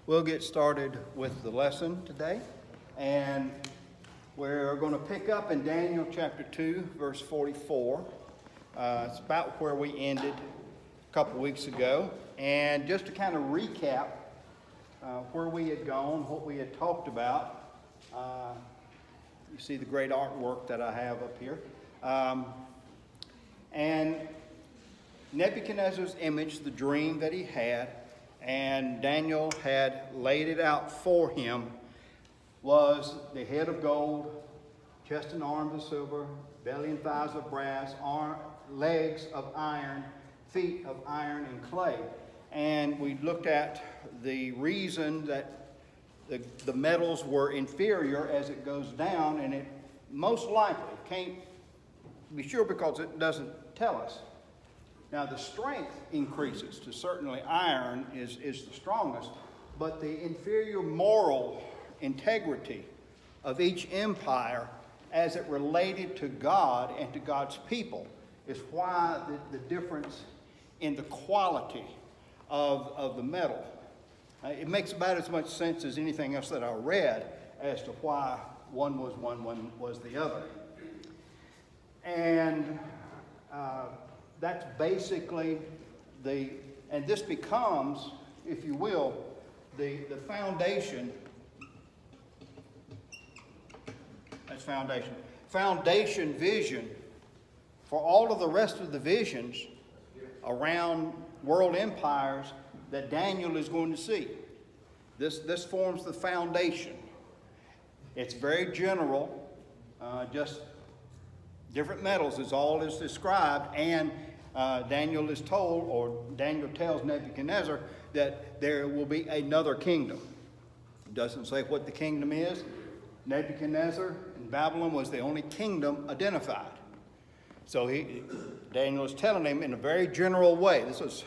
We'll get started with the lesson today, and we're going to pick up in Daniel chapter 2, verse 44. It's about where we ended a couple weeks ago, and just to kind of recap where we had gone, what we had talked about. You see the great artwork that I have up here. And Nebuchadnezzar's image, the dream that he had, and Daniel had laid it out for him, was the head of gold, chest and arms of silver, belly and thighs of brass, legs of iron, feet of iron and clay. And we looked at the reason that the metals were inferior as it goes down, and it most likely can't be sure because it doesn't tell us. Now, the strength increases to certainly iron is the strongest, but the inferior moral integrity of each empire as it related to God and to God's people is why the difference in the quality of the metal. It makes about as much sense as anything else that I read as to why one was the other. And that's basically and this becomes, if you will, the foundation. That's foundation. Foundation vision for all of the rest of the visions around world empires that Daniel is going to see. This forms the foundation. It's very general, just different metals is all is described, and Daniel is told, or Daniel tells Nebuchadnezzar, that there will be another kingdom. It doesn't say what the kingdom is. Nebuchadnezzar in Babylon was the only kingdom identified. So Daniel is telling him in a very general way. This is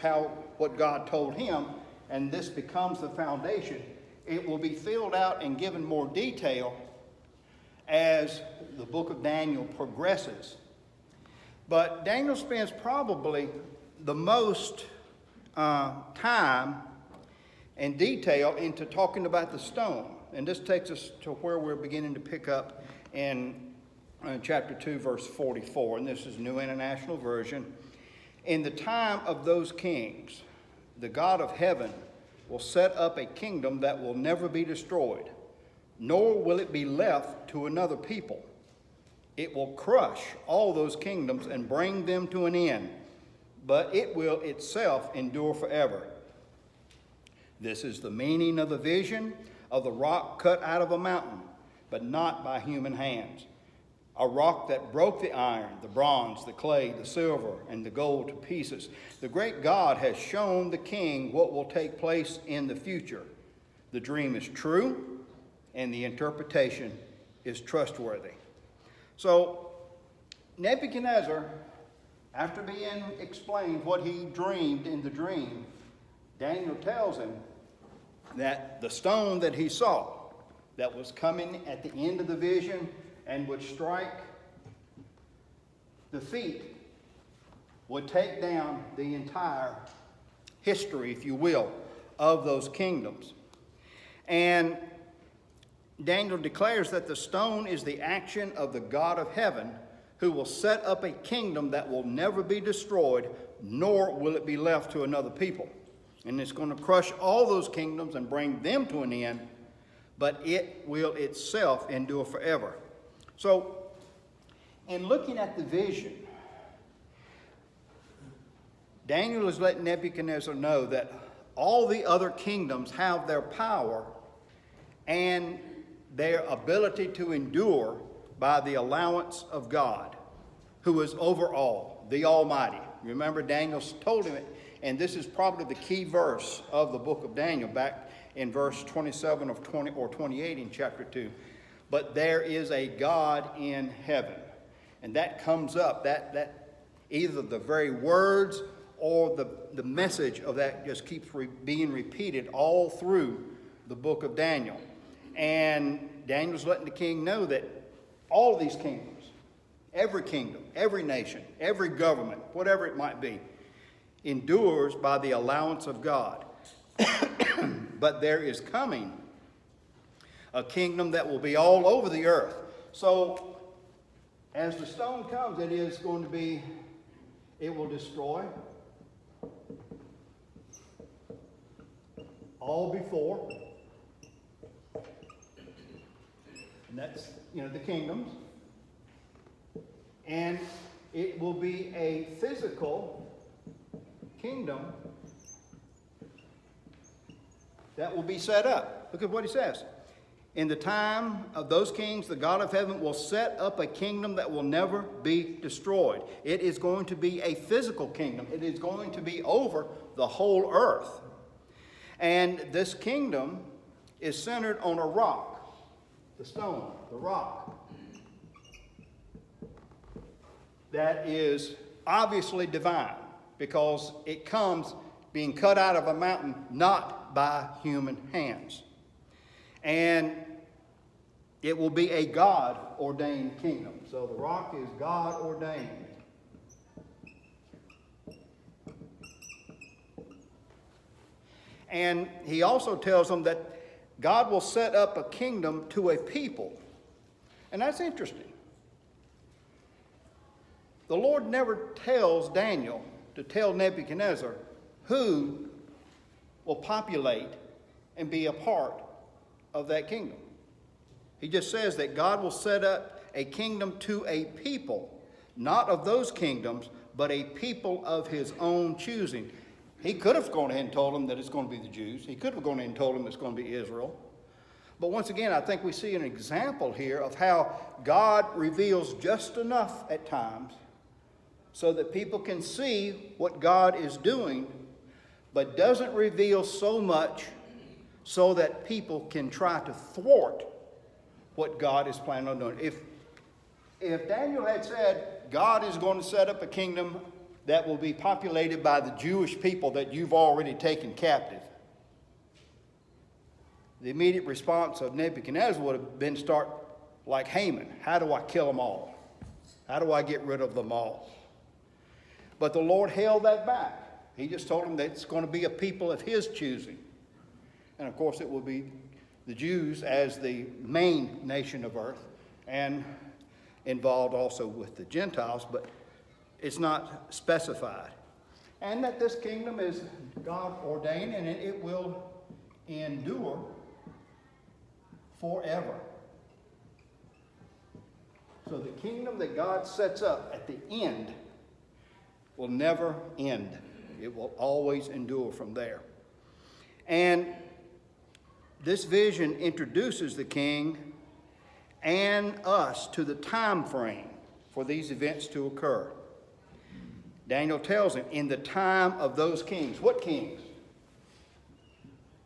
what God told him, and this becomes the foundation. It will be filled out and given more detail as the book of Daniel progresses. But Daniel spends probably the most time and detail into talking about the stone. And this takes us to where we're beginning to pick up in chapter 2, verse 44. And this is New International Version. In the time of those kings, the God of heaven will set up a kingdom that will never be destroyed, nor will it be left to another people. It will crush all those kingdoms and bring them to an end, but it will itself endure forever. This is the meaning of the vision of the rock cut out of a mountain, but not by human hands. A rock that broke the iron, the bronze, the clay, the silver, and the gold to pieces. The great God has shown the king what will take place in the future. The dream is true, and the interpretation is trustworthy. So Nebuchadnezzar, after being explained what he dreamed in the dream, Daniel tells him that the stone that he saw that was coming at the end of the vision and would strike the feet would take down the entire history, if you will, of those kingdoms. And Daniel declares that the stone is the action of the God of heaven, who will set up a kingdom that will never be destroyed, nor will it be left to another people. And it's going to crush all those kingdoms and bring them to an end, but it will itself endure forever. So, in looking at the vision, Daniel is letting Nebuchadnezzar know that all the other kingdoms have their power and their ability to endure by the allowance of God, who is over all, the Almighty. Remember, Daniel told him it, and this is probably the key verse of the book of Daniel, back in verse 27 of 20 or 28 in chapter 2. But there is a God in heaven. And that comes up, that either the very words or the message of that just keeps being repeated all through the book of Daniel. And Daniel's letting the king know that all of these kingdoms, every nation, every government, whatever it might be, endures by the allowance of God. but there is coming a kingdom that will be all over the earth. So, as the stone comes, it is going to be, it will destroy all before. And that's, the kingdoms. And it will be a physical kingdom that will be set up. Look at what he says. In the time of those kings, the God of heaven will set up a kingdom that will never be destroyed. It is going to be a physical kingdom. It is going to be over the whole earth. And this kingdom is centered on a rock, the stone, the rock, that is obviously divine because it comes being cut out of a mountain, not by human hands. And it will be a God-ordained kingdom. So the rock is God-ordained. And he also tells them that God will set up a kingdom to a people. And that's interesting. The Lord never tells Daniel to tell Nebuchadnezzar who will populate and be a part of that kingdom. He just says that God will set up a kingdom to a people, not of those kingdoms, but a people of his own choosing. He could have gone ahead and told them that it's going to be the Jews. He could have gone ahead and told them it's going to be Israel. But once again, I think we see an example here of how God reveals just enough at times so that people can see what God is doing, but doesn't reveal so much so that people can try to thwart what God is planning on doing. If Daniel had said, God is going to set up a kingdom that will be populated by the Jewish people that you've already taken captive, the immediate response of Nebuchadnezzar would have been start like Haman. How do I kill them all? How do I get rid of them all? But the Lord held that back. He just told him that it's going to be a people of his choosing. And of course it will be the Jews as the main nation of earth, and involved also with the Gentiles, but it's not specified. And that this kingdom is God ordained and it will endure forever. So the kingdom that God sets up at the end will never end. It will always endure from there. And this vision introduces the king and us to the time frame for these events to occur. Daniel tells him, in the time of those kings. What kings?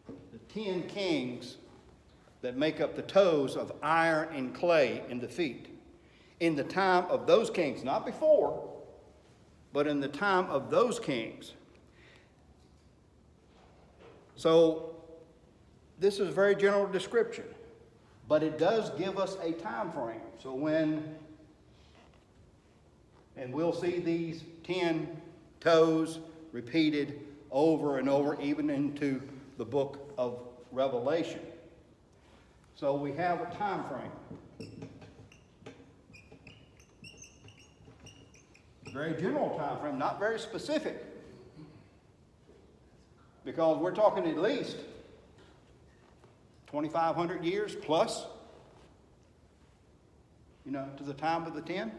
The 10 kings that make up the toes of iron and clay in the feet. In the time of those kings, not before, but in the time of those kings. So, this is a very general description, but it does give us a time frame. So and we'll see these 10 toes repeated over and over, even into the book of Revelation. So we have a time frame. Very general time frame, not very specific. Because we're talking at least 2,500 years plus, to the time of the 10.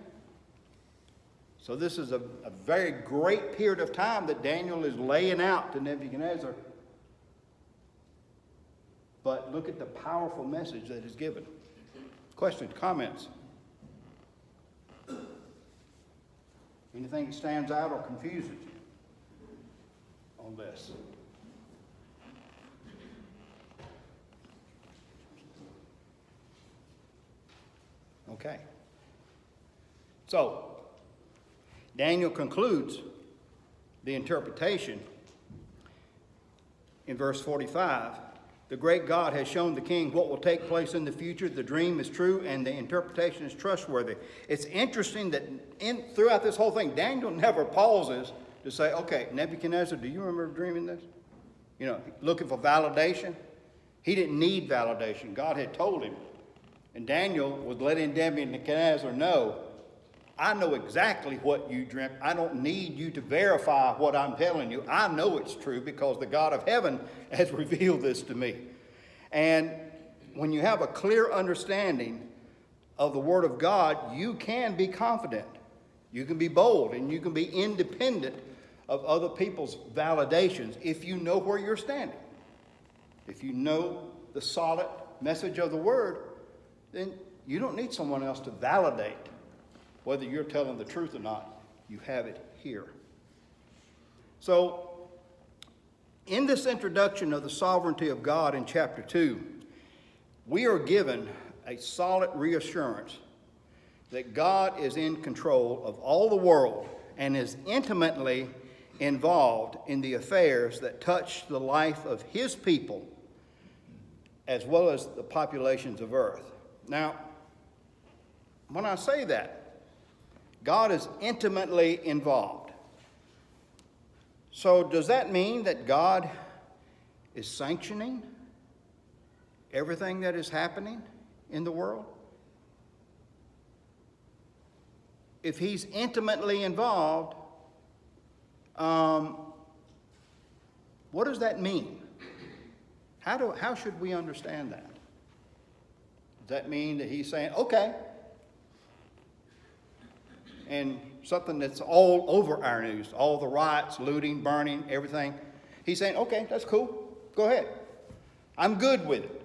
So this is a very great period of time that Daniel is laying out to Nebuchadnezzar. But look at the powerful message that is given. Questions, comments? Anything that stands out or confuses you on this? Okay. So, Daniel concludes the interpretation in verse 45. The great God has shown the king what will take place in the future. The dream is true and the interpretation is trustworthy. It's interesting that throughout this whole thing, Daniel never pauses to say, okay, Nebuchadnezzar, do you remember dreaming this? looking for validation. He didn't need validation. God had told him. And Daniel was letting Nebuchadnezzar know, I know exactly what you dreamt. I don't need you to verify what I'm telling you. I know it's true because the God of heaven has revealed this to me. And when you have a clear understanding of the Word of God, you can be confident. You can be bold and you can be independent of other people's validations if you know where you're standing. If you know the solid message of the Word, then you don't need someone else to validate whether you're telling the truth or not. You have it here. So, in this introduction of the sovereignty of God in chapter 2, we are given a solid reassurance that God is in control of all the world and is intimately involved in the affairs that touch the life of his people as well as the populations of earth. Now, when I say that, God is intimately involved. So does that mean that God is sanctioning everything that is happening in the world? If he's intimately involved, what does that mean? How should we understand that? Does that mean that he's saying, okay, and something that's all over our news, all the riots, looting, burning, everything, he's saying, okay, that's cool, go ahead. I'm good with it.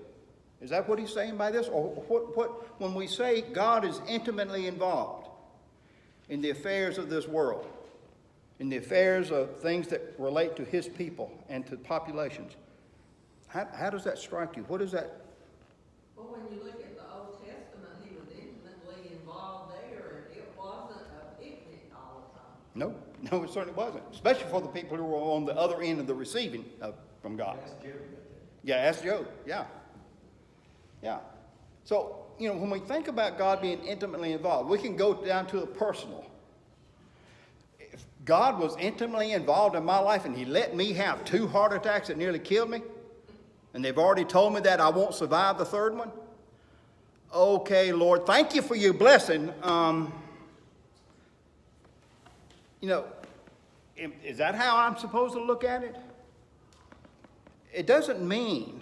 Is that what he's saying by this? Or what when we say God is intimately involved in the affairs of this world, in the affairs of things that relate to his people and to populations, how does that strike you? What is that? Well, when you look at the Old Testament, he was intimately involved there, and it wasn't a picnic all the time. No, it certainly wasn't. Especially for the people who were on the other end of the receiving from God. Ask Job. Yeah, ask Job. Yeah. So, when we think about God being intimately involved, we can go down to the personal. If God was intimately involved in my life and he let me have 2 heart attacks that nearly killed me, and they've already told me that I won't survive the 3rd one, okay, Lord, thank you for your blessing. Is that how I'm supposed to look at it? It doesn't mean,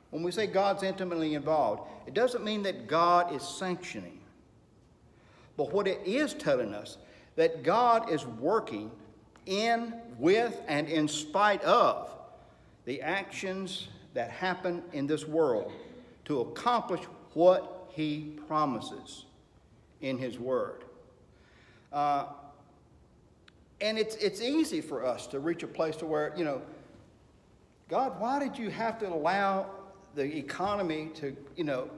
when we say God's intimately involved, it doesn't mean that God is sanctioning. But what it is telling us, that God is working in, with, and in spite of the actions that happen in this world to accomplish what he promises in his word. And it's easy for us to reach a place to where, God, why did you have to allow the economy to,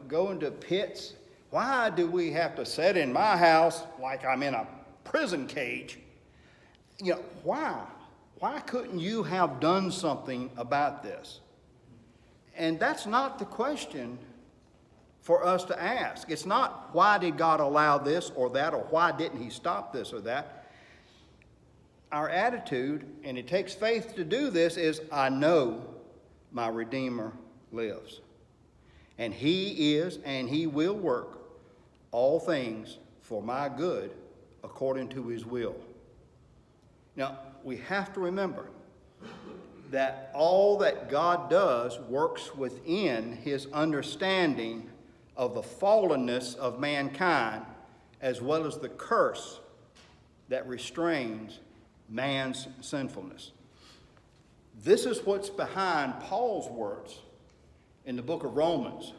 go into pits? Why do we have to sit in my house like I'm in a prison cage? Why? Why couldn't you have done something about this? And that's not the question for us to ask. It's not why did God allow this or that, or why didn't he stop this or that. Our attitude, and it takes faith to do this, is I know my Redeemer lives. And he is and he will work all things for my good according to his will. Now, we have to remember that all that God does works within his understanding of the fallenness of mankind, as well as the curse that restrains man's sinfulness. This is what's behind Paul's words in the book of Romans,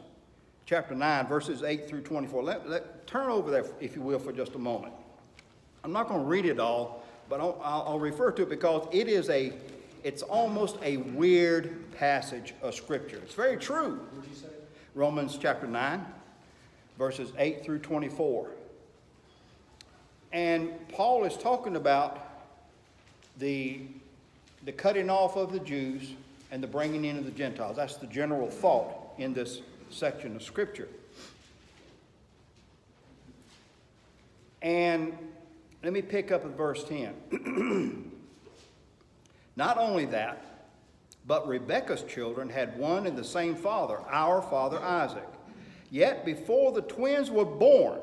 chapter 9, verses 8 through 24. Turn over there, if you will, for just a moment. I'm not going to read it all, but I'll refer to it because it's almost a weird passage of Scripture. It's very true. What did you say? Romans chapter 9, verses 8 through 24. And Paul is talking about the cutting off of the Jews and the bringing in of the Gentiles. That's the general thought in this section of Scripture. And let me pick up at verse 10. Not only that, But Rebekah's children had one and the same father, our father Isaac. Yet before the twins were born,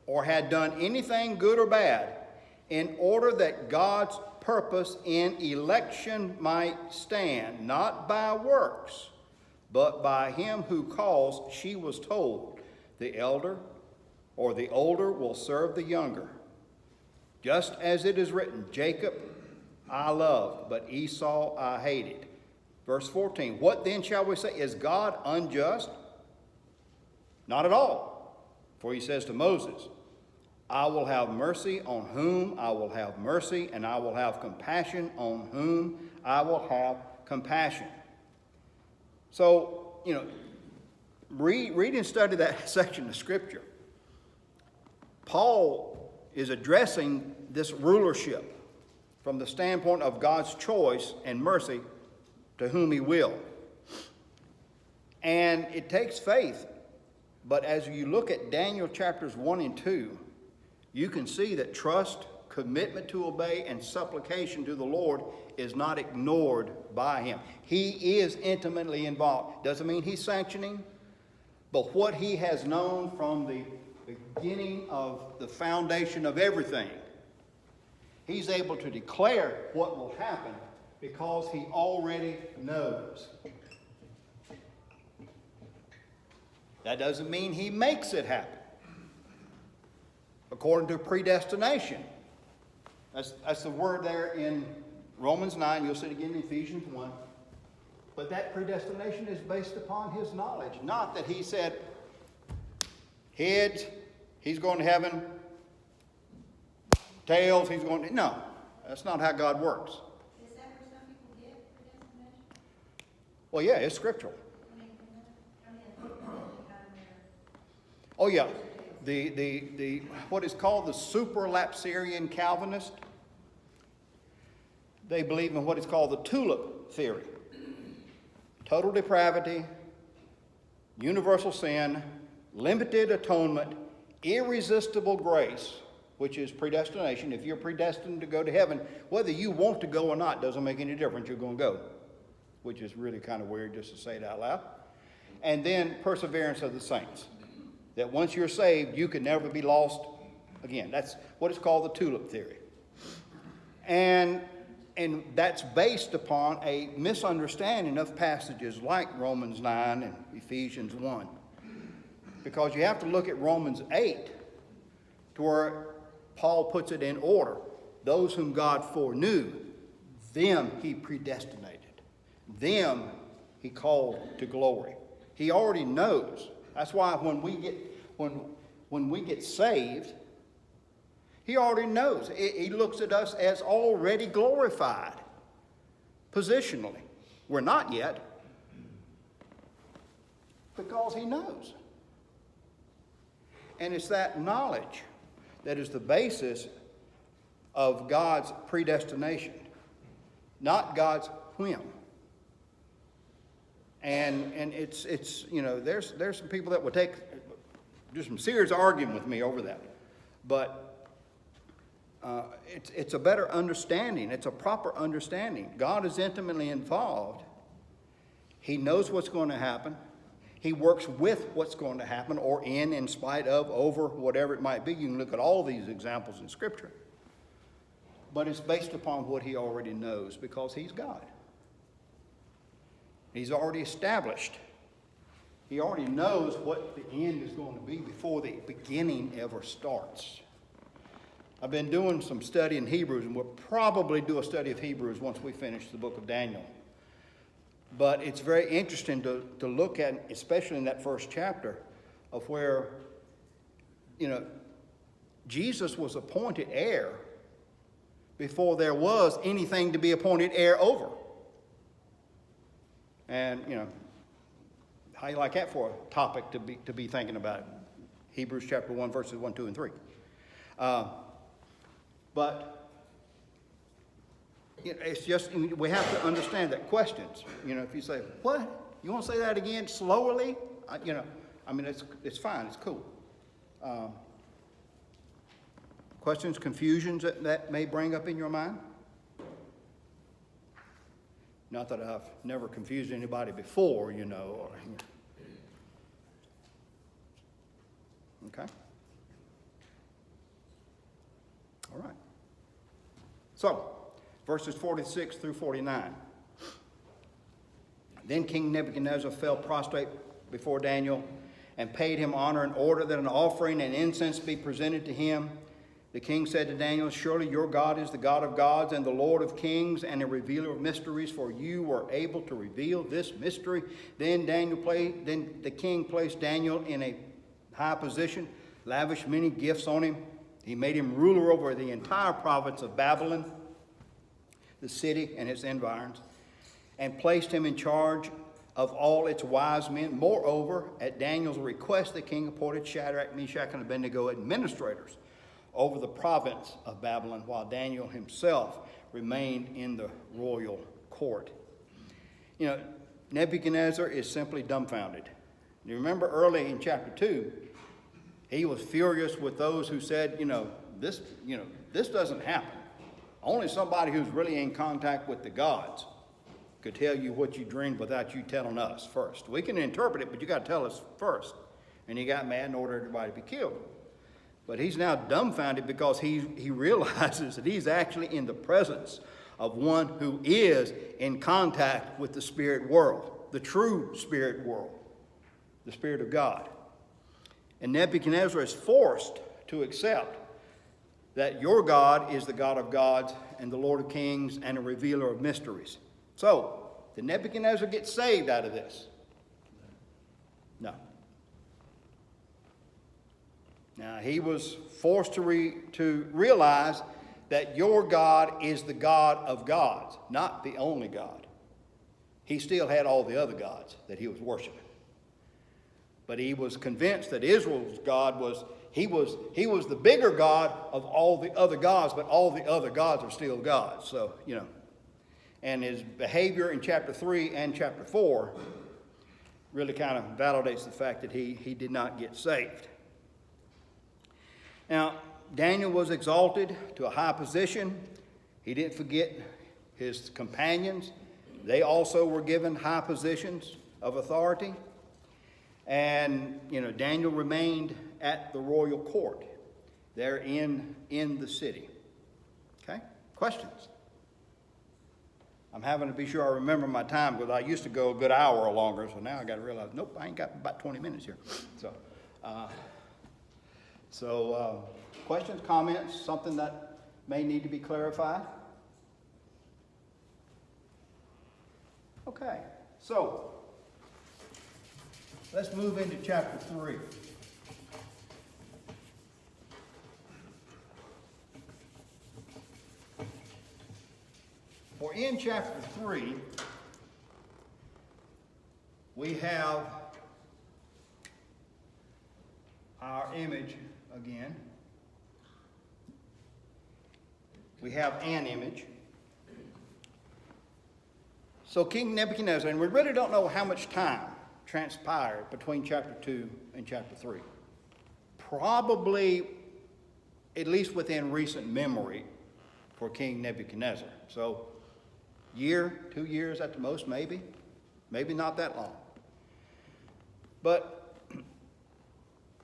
or had done anything good or bad, in order that God's purpose in election might stand, not by works, but by him who calls, she was told, the elder or the older will serve the younger. Just as it is written, Jacob I loved, but Esau I hated. Verse 14, what then shall we say? Is God unjust? Not at all. For he says to Moses, I will have mercy on whom I will have mercy, and I will have compassion on whom I will have compassion. So, read and study that section of Scripture. Paul is addressing this rulership from the standpoint of God's choice and mercy to whom he will. And it takes faith, but as you look at Daniel chapters 1 and 2, you can see that trust, commitment to obey, and supplication to the Lord is not ignored by him. He is intimately involved. Doesn't mean he's sanctioning, but what he has known from the beginning of the foundation of everything, he's able to declare what will happen because he already knows. That doesn't mean he makes it happen. According to predestination. That's the word there in Romans 9. You'll see it again in Ephesians 1. But that predestination is based upon his knowledge. Not that he said, heads, he's going to heaven. Tails, he's going to... No, that's not how God works. Is that where some people get predestination? Well, yeah, it's scriptural. I mean, Oh, yeah. The what is called the supralapsarian Calvinist, they believe in what is called the tulip theory. Total depravity, universal sin, limited atonement, irresistible grace, which is predestination. If you're predestined to go to heaven, whether you want to go or not doesn't make any difference. You're going to go, which is really kind of weird just to say it out loud. And then perseverance of the saints. That once you're saved, you can never be lost again. That's what is called the tulip theory. And that's based upon a misunderstanding of passages like Romans 9 and Ephesians 1. Because you have to look at Romans 8 to where Paul puts it in order. Those whom God foreknew, them he predestinated. Them he called to glory. He already knows. That's why when we get saved, he already knows. He looks at us as already glorified, positionally. We're not yet, because he knows. And it's that knowledge that is the basis of God's predestination, not God's whim. And it's there's some people that would do some serious arguing with me over that. But it's a better understanding. It's a proper understanding. God is intimately involved. He knows what's going to happen. He works with what's going to happen, or in spite of, over, whatever it might be. You can look at all these examples in Scripture. But it's based upon what he already knows, because he's God. He's already established. He already knows what the end is going to be before the beginning ever starts. I've been doing some study in Hebrews, and we'll probably do a study of Hebrews once we finish the book of Daniel. But it's very interesting to look at, especially in that first chapter, of where, Jesus was appointed heir before there was anything to be appointed heir over. And, how you like that for a topic to be thinking about? Hebrews chapter 1, verses 1, 2, and 3. But it's just, we have to understand that questions, if you say, what? You want to say that again slowly? It's fine. It's cool. Questions, confusions that may bring up in your mind? Not that I've never confused anybody before, you know. Okay? All right. So, verses 46 through 49. Then King Nebuchadnezzar fell prostrate before Daniel and paid him honor and ordered that an offering and incense be presented to him. The king said to Daniel, surely your God is the God of gods and the Lord of kings and a revealer of mysteries, for you were able to reveal this mystery. Then the king placed Daniel in a high position, lavished many gifts on him. He made him ruler over the entire province of Babylon, the city and its environs, and placed him in charge of all its wise men. Moreover, at Daniel's request, the king appointed Shadrach, Meshach, and Abednego administrators over the province of Babylon, while Daniel himself remained in the royal court. You know, Nebuchadnezzar is simply dumbfounded. You remember early in chapter 2, he was furious with those who said, this doesn't happen. Only somebody who's really in contact with the gods could tell you what you dreamed without you telling us first. We can interpret it, but you got to tell us first. And he got mad and ordered everybody to be killed. But he's now dumbfounded because he realizes that he's actually in the presence of one who is in contact with the spirit world, the true spirit world, the Spirit of God. And Nebuchadnezzar is forced to accept that your God is the God of gods and the Lord of kings and a revealer of mysteries. So, did Nebuchadnezzar get saved out of this? No. Now, he was forced to realize that your God is the God of gods, not the only God. He still had all the other gods that he was worshiping. But he was convinced that Israel's God was the bigger God of all the other gods, but all the other gods are still gods. So, and his behavior in chapter 3 and chapter 4 really kind of validates the fact that he did not get saved. Now, Daniel was exalted to a high position. He didn't forget his companions. They also were given high positions of authority. And, Daniel remained at the royal court there in the city. Okay? Questions? I'm having to be sure I remember my time because I used to go a good hour or longer, so now I got to realize, nope, I ain't got about 20 minutes here. So, questions, comments, something that may need to be clarified? Okay, so let's move into chapter 3. For in chapter 3, we have our image again. We have an image. So King Nebuchadnezzar, and we really don't know how much time transpired between chapter 2 and chapter 3. Probably at least within recent memory for King Nebuchadnezzar. So year, 2 years at the most, maybe not that long. But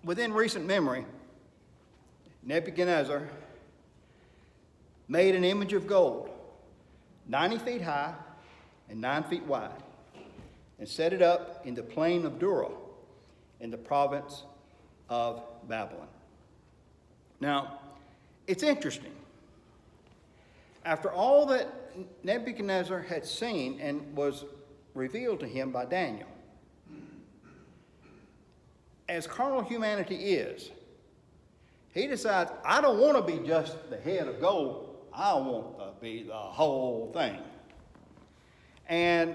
within recent memory, Nebuchadnezzar made an image of gold, 90 feet high and 9 feet wide, and set it up in the plain of Dura in the province of Babylon. Now, it's interesting. After all that Nebuchadnezzar had seen and was revealed to him by Daniel, as carnal humanity is, he decides, I don't want to be just the head of gold. I want to be the whole thing. And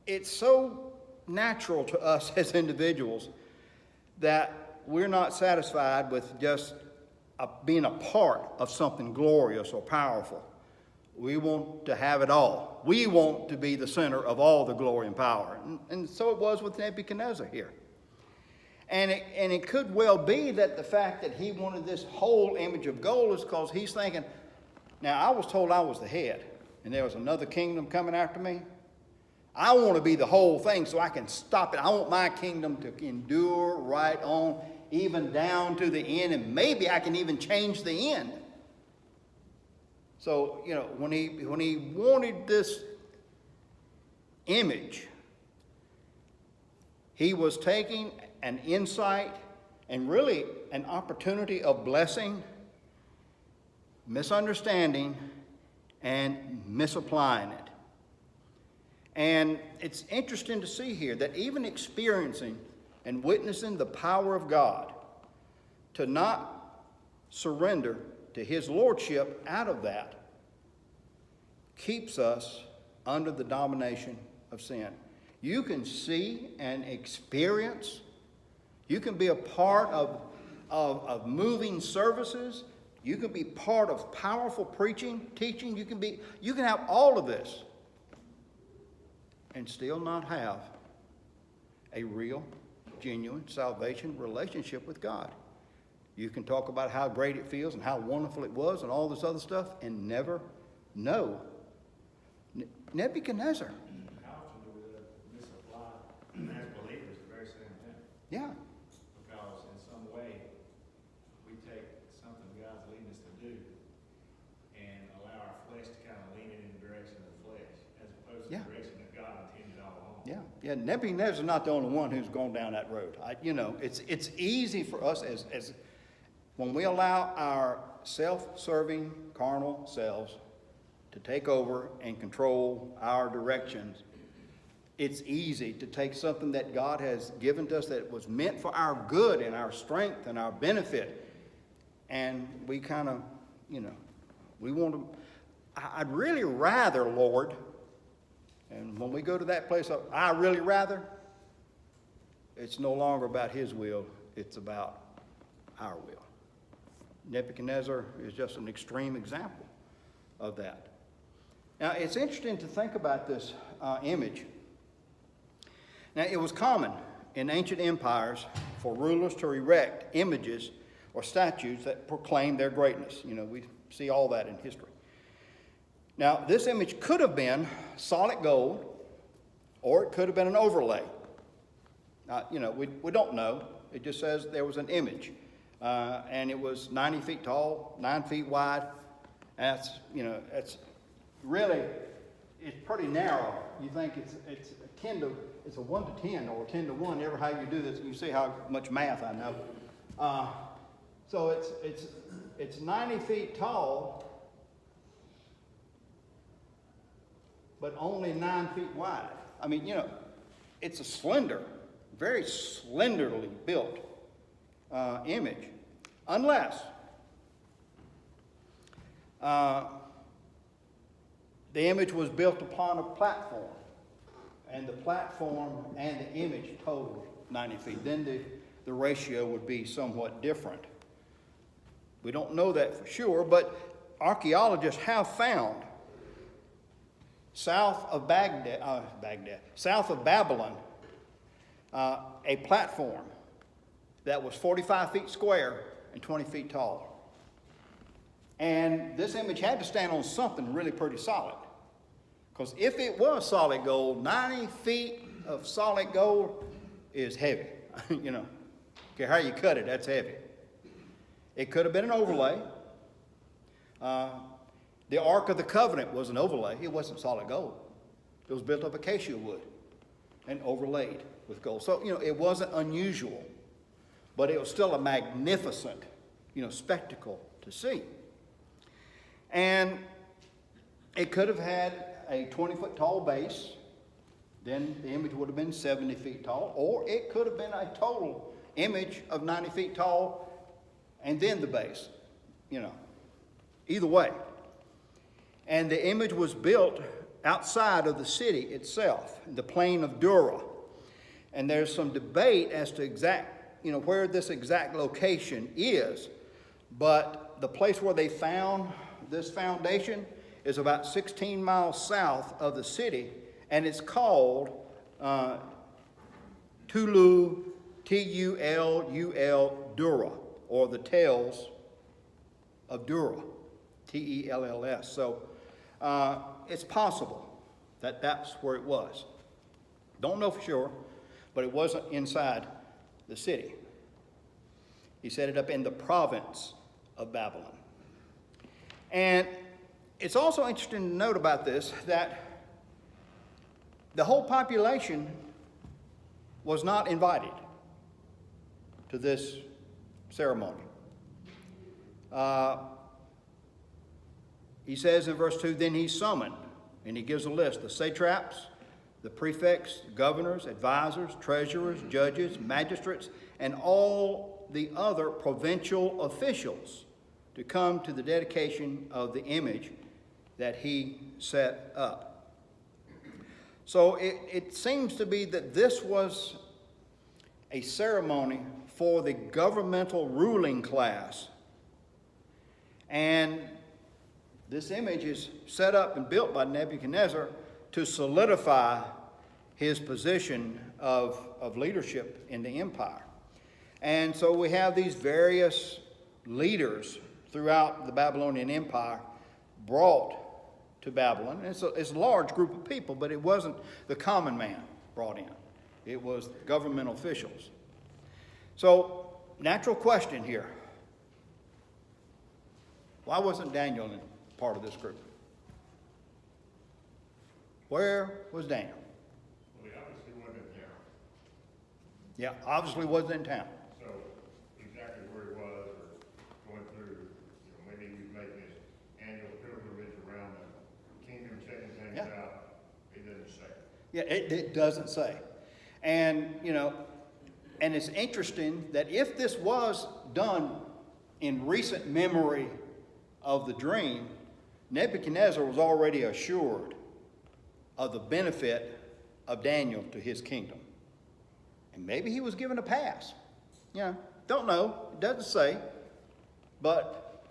it's so natural to us as individuals that we're not satisfied with just being a part of something glorious or powerful. We want to have it all. We want to be the center of all the glory and power. And so it was with Nebuchadnezzar here. And it could well be that the fact that he wanted this whole image of gold is because he's thinking, now I was told I was the head. and there was another kingdom coming after me, I want to be the whole thing so I can stop it. I want my kingdom to endure right on, even down to the end, and maybe I can even change the end. So, you know, when he wanted this image, he was taking an insight and really an opportunity of blessing, misunderstanding, and misapplying it. And it's interesting to see here that even experiencing and witnessing the power of God, to not surrender to his lordship out of that, keeps us under the domination of sin. You can see and experience, you can be a part of moving services, you can be part of powerful preaching, teaching, you can have all of this and still not have a real, genuine salvation relationship with God. You can talk about how great it feels and how wonderful it was and all this other stuff and never know Nebuchadnezzar. How often do we misapply as believers the very same thing? Yeah. Because in some way, we take something God's leading us to do and allow our flesh to kind of lean it in the direction of the flesh, as opposed to Yeah. the direction that God intended all along. Yeah. Nebuchadnezzar's not the only one who's gone down that road. It's easy for us as when we allow our self-serving carnal selves to take over and control our directions. It's easy to take something that God has given to us that was meant for our good and our strength and our benefit, and we kind of, we want to. I'd really rather, Lord, and when we go to that place of I really rather, it's no longer about his will, it's about our will. Nebuchadnezzar is just an extreme example of that. Now, it's interesting to think about this image. Now, it was common in ancient empires for rulers to erect images or statues that proclaim their greatness. We see all that in history. Now, this image could have been solid gold, or it could have been an overlay. We don't know. It just says there was an image. And it was 90 feet tall, 9 feet wide. And it's really, it's pretty narrow. You think it's a 1 to 10 or 10 to 1, ever how you do this. You see how much math I know. So it's 90 feet tall, but only 9 feet wide. I mean, it's a slender, very slenderly built image, unless the image was built upon a platform, and the platform and the image totaled 90 feet. Then the ratio would be somewhat different. We don't know that for sure, but archaeologists have found south of south of Babylon, a platform that was 45 feet square and 20 feet tall. And this image had to stand on something really pretty solid. Because if it was solid gold, 90 feet of solid gold is heavy. Care how you cut it, that's heavy. It could have been an overlay. The Ark of the Covenant was an overlay. It wasn't solid gold. It was built of acacia wood and overlaid with gold. So, it wasn't unusual, but it was still a magnificent, spectacle to see. And it could have had a 20-foot tall base. Then the image would have been 70 feet tall. Or it could have been a total image of 90 feet tall and then the base. Either way. And the image was built outside of the city itself, the plain of Dura. And there's some debate as to where this exact location is. But the place where they found this foundation is about 16 miles south of the city, and it's called Tulu, T-U-L-U-L, Dura, or the Tales of Dura, T-E-L-L-S. So It's possible that that's where it was. Don't know for sure, but it wasn't inside the city. He set it up in the province of Babylon. And it's also interesting to note about this that the whole population was not invited to this ceremony. He says in verse 2, then he summoned, and he gives a list, the satraps, the prefects, governors, advisors, treasurers, judges, magistrates, and all the other provincial officials to come to the dedication of the image that he set up. So it seems to be that this was a ceremony for the governmental ruling class. And this image is set up and built by Nebuchadnezzar to solidify his position of leadership in the empire. And so we have these various leaders throughout the Babylonian Empire brought to Babylon. It's a large group of people, but it wasn't the common man brought in. It was government officials. So, natural question here. Why wasn't Daniel in part of this group? Where was Daniel? Well, he obviously wasn't in town, Yeah, obviously wasn't in town. so exactly where he was, or going through, maybe he was making his annual pilgrimage around the kingdom, checking things Yeah. out, he doesn't say. Yeah, it doesn't say. And, and it's interesting that if this was done in recent memory of the dream, Nebuchadnezzar was already assured of the benefit of Daniel to his kingdom. And maybe he was given a pass. Don't know. It doesn't say. But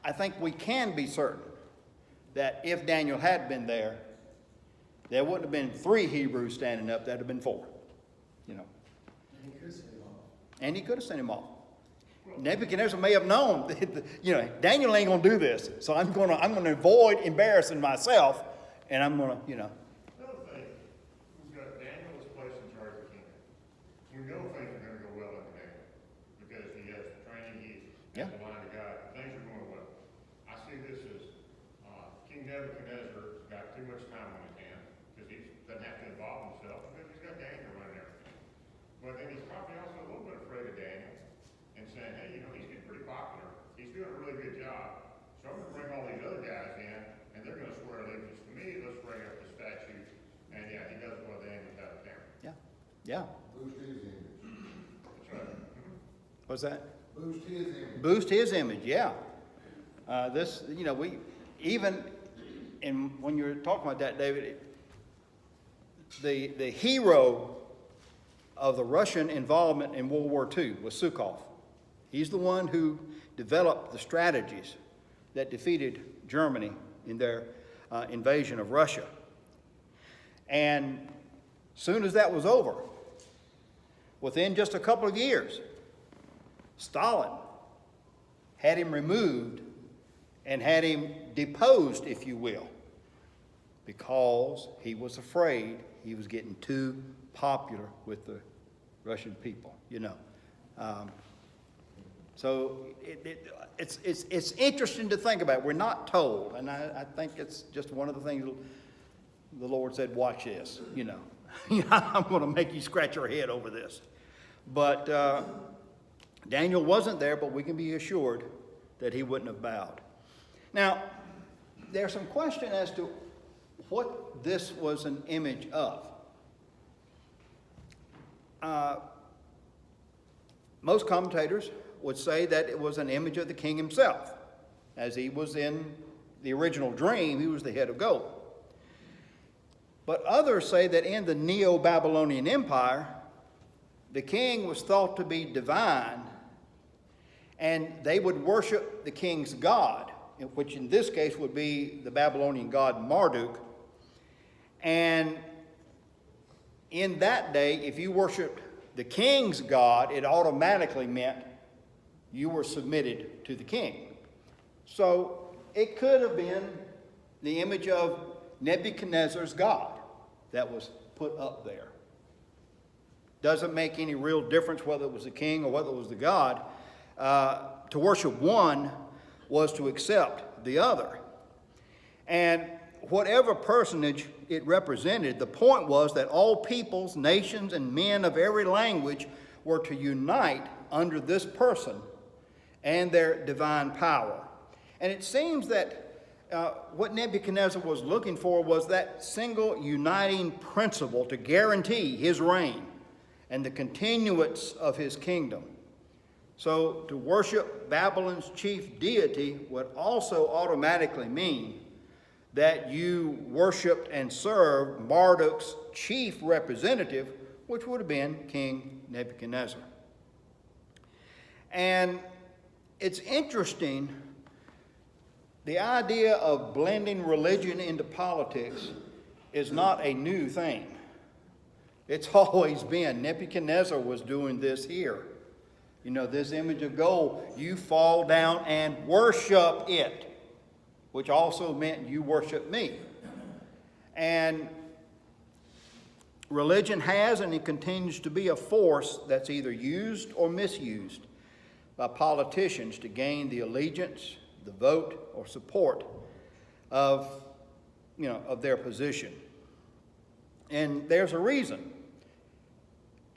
I think we can be certain that if Daniel had been there, there wouldn't have been 3 Hebrews standing up. There would have been 4. And he could send him off. And he could have sent him off. Nebuchadnezzar may have known that, Daniel ain't going to do this. So I'm going to avoid embarrassing myself. And I'm going to, Another thing, we've got Daniel is placed in charge of the kingdom. We know things are gonna go well under Daniel, because he has the training, he has the line of God, things are going well. I see this as, King Nebuchadnezzar got too much time on his hands, because he doesn't have to involve himself, because he's got Daniel running everything. But then he's probably also a little bit afraid of Daniel, and saying, hey, he's getting pretty popular, he's doing a really good job, so I'm gonna bring all these other guys in, and they're gonna swear allegiance to me, let's bring up the statue, and yeah, he does it while Daniel's out of town. yeah. Boost his image. That's right. What's that? Boost his image. Boost his image, yeah. When you're talking about that, David, the hero of the Russian involvement in World War II was Sukhov. He's the one who developed the strategies that defeated Germany in their invasion of Russia. And soon as that was over, within just a couple of years, Stalin had him removed and had him deposed, if you will, because he was afraid he was getting too popular with the Russian people, So it's interesting to think about. We're not told, and I think it's just one of the things the Lord said, watch this, I'm going to make you scratch your head over this. But Daniel wasn't there, but we can be assured that he wouldn't have bowed. Now, there's some question as to what this was an image of. Most commentators would say that it was an image of the king himself. As he was in the original dream, he was the head of gold. But others say that in the Neo-Babylonian Empire, the king was thought to be divine, and they would worship the king's god, which in this case would be the Babylonian god Marduk. And in that day, if you worshiped the king's god, it automatically meant you were submitted to the king. So it could have been the image of Nebuchadnezzar's God that was put up there. Doesn't make any real difference whether it was the king or whether it was the god. To worship one was to accept the other. And whatever personage it represented, the point was that all peoples, nations, and men of every language were to unite under this person and their divine power. And it seems that what Nebuchadnezzar was looking for was that single uniting principle to guarantee his reign and the continuance of his kingdom. So to worship Babylon's chief deity would also automatically mean that you worshiped and served Marduk's chief representative, which would have been King Nebuchadnezzar. And it's interesting, the idea of blending religion into politics is not a new thing. It's always been. Nebuchadnezzar was doing this here. You know, this image of gold, you fall down and worship it, which also meant you worship me. And religion has and it continues to be a force that's either used or misused by politicians to gain the allegiance, the vote, or support of their position. And there's a reason,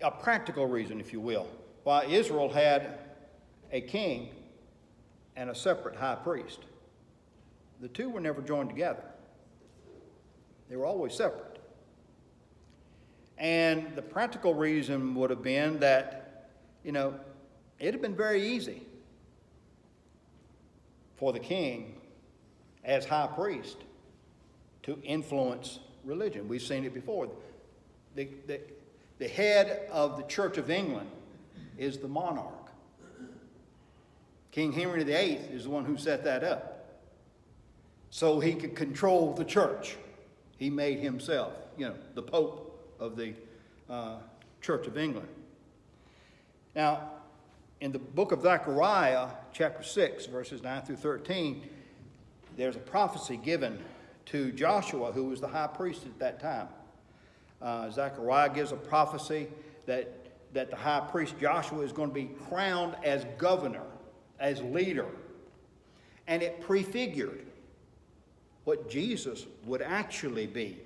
a practical reason, if you will, why Israel had a king and a separate high priest. The two were never joined together. They were always separate. And the practical reason would have been that, it had been very easy for the king, as high priest, to influence religion. We've seen it before. The head of the Church of England is the monarch. King Henry VIII is the one who set that up, so he could control the church. He made himself, the Pope of the Church of England. Now, in the book of Zechariah, chapter 6, verses 9 through 13, there's a prophecy given to Joshua, who was the high priest at that time. Zechariah gives a prophecy that the high priest Joshua is going to be crowned as governor, as leader. And it prefigured what Jesus would actually be.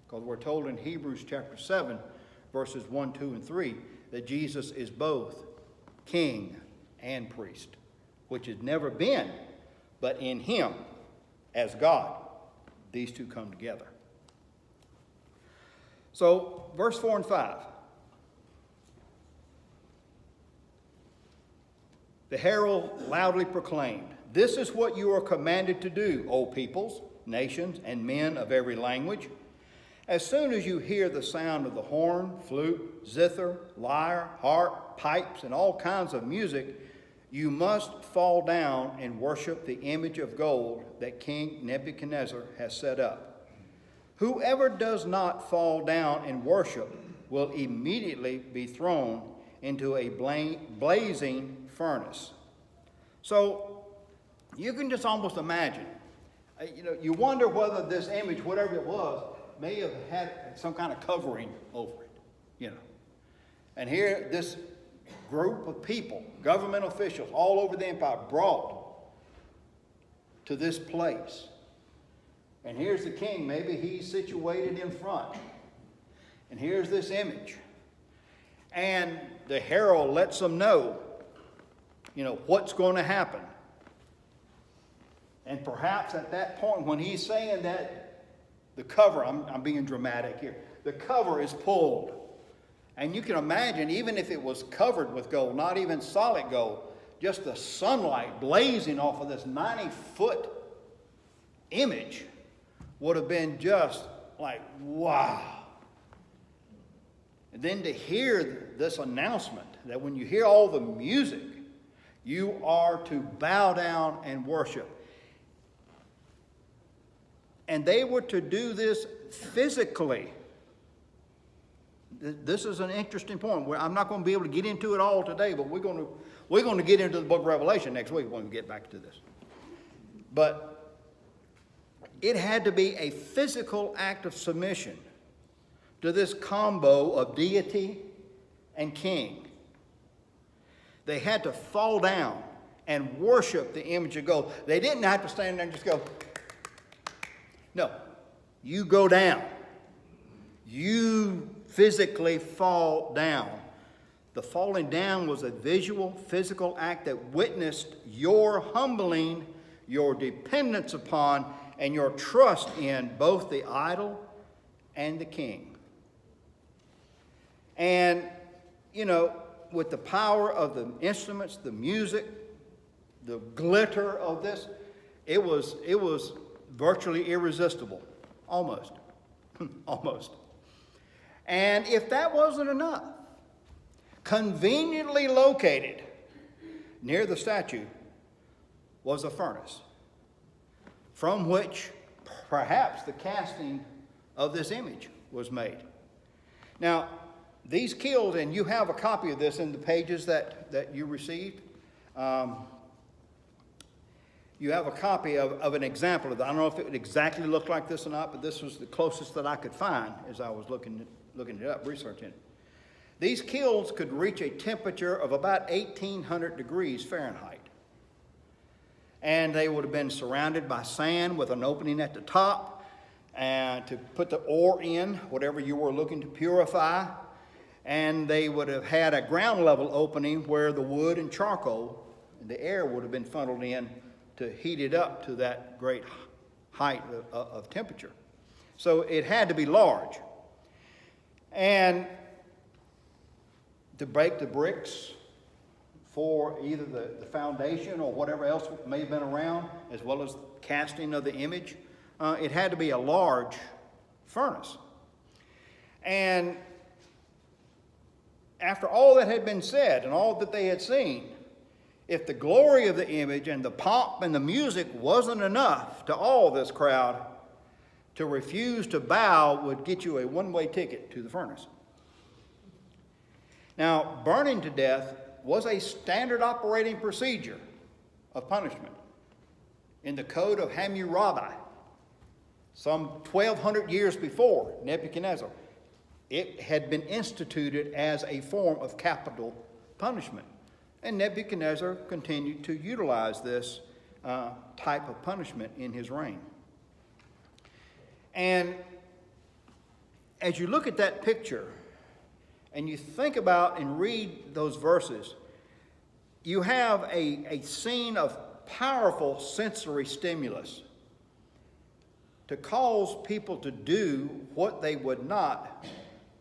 Because we're told in Hebrews chapter 7, verses 1, 2, and 3, that Jesus is both king and priest, which has never been, but in him, as God, these two come together. So, verse 4 and 5. The herald loudly proclaimed, "This is what you are commanded to do, O peoples, nations, and men of every language. As soon as you hear the sound of the horn, flute, zither, lyre, harp, pipes, and all kinds of music, you must fall down and worship the image of gold that King Nebuchadnezzar has set up. Whoever does not fall down and worship will immediately be thrown into a blazing furnace." So you can just almost imagine, you wonder whether this image, whatever it was, may have had some kind of covering over it, And here, this group of people, government officials all over the empire, brought to this place. And here's the king, maybe he's situated in front. And here's this image. And the herald lets them know, what's going to happen. And perhaps at that point, when he's saying that, the cover, I'm being dramatic here, the cover is pulled. And you can imagine, even if it was covered with gold, not even solid gold, just the sunlight blazing off of this 90-foot image would have been just like, wow. And then to hear this announcement that when you hear all the music, you are to bow down and worship. And they were to do this physically. This is an interesting point. I'm not going to be able to get into it all today, but we're going to get into the book of Revelation next week when we get back to this. But it had to be a physical act of submission to this combo of deity and king. They had to fall down and worship the image of gold. They didn't have to stand there and just go, no, you go down. You physically fall down. The falling down was a visual, physical act that witnessed your humbling, your dependence upon, and your trust in both the idol and the king. And, you know, with the power of the instruments, the music, the glitter of this, it was virtually irresistible. Almost. Almost. And if that wasn't enough, conveniently located near the statue was a furnace from which perhaps the casting of this image was made. Now, these kilns, and you have a copy of this in the pages that you received. You have a copy of an example of that. I don't know if it exactly looked like this or not, but this was the closest that I could find as I was looking it up, researching it. These kilns could reach a temperature of about 1,800 degrees Fahrenheit. And they would have been surrounded by sand with an opening at the top and to put the ore in, whatever you were looking to purify. And they would have had a ground level opening where the wood and charcoal and the air would have been funneled in to heat it up to that great height of temperature. So it had to be large. And to break the bricks for either the foundation or whatever else may have been around, as well as casting of the image, it had to be a large furnace. And after all that had been said and all that they had seen, if the glory of the image and the pomp and the music wasn't enough to awe this crowd, to refuse to bow would get you a one-way ticket to the furnace. Now, burning to death was a standard operating procedure of punishment in the Code of Hammurabi, some 1,200 years before Nebuchadnezzar. It had been instituted as a form of capital punishment. And Nebuchadnezzar continued to utilize this type of punishment in his reign. And as you look at that picture and you think about and read those verses, you have a scene of powerful sensory stimulus to cause people to do what they would not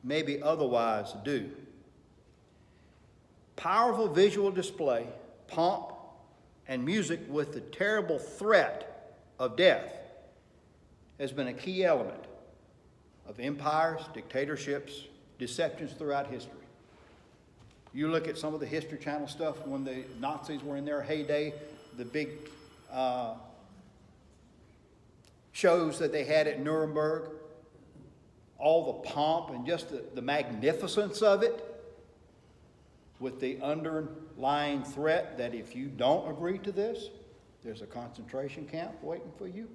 maybe otherwise do. Powerful visual display, pomp, and music with the terrible threat of death has been a key element of empires, dictatorships, deceptions throughout history. You look at some of the History Channel stuff when the Nazis were in their heyday, the big shows that they had at Nuremberg, all the pomp and just the magnificence of it, with the underlying threat that if you don't agree to this, there's a concentration camp waiting for you.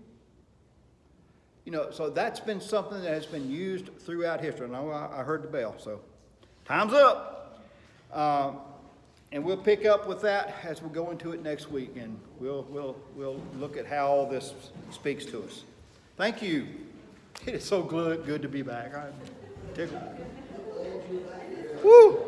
You know, so that's been something that has been used throughout history. And I heard the bell, so time's up. And we'll pick up with that as we go into it next week, and we'll look at how all this speaks to us. Thank you. It is so good to be back. I'm tickled. Woo!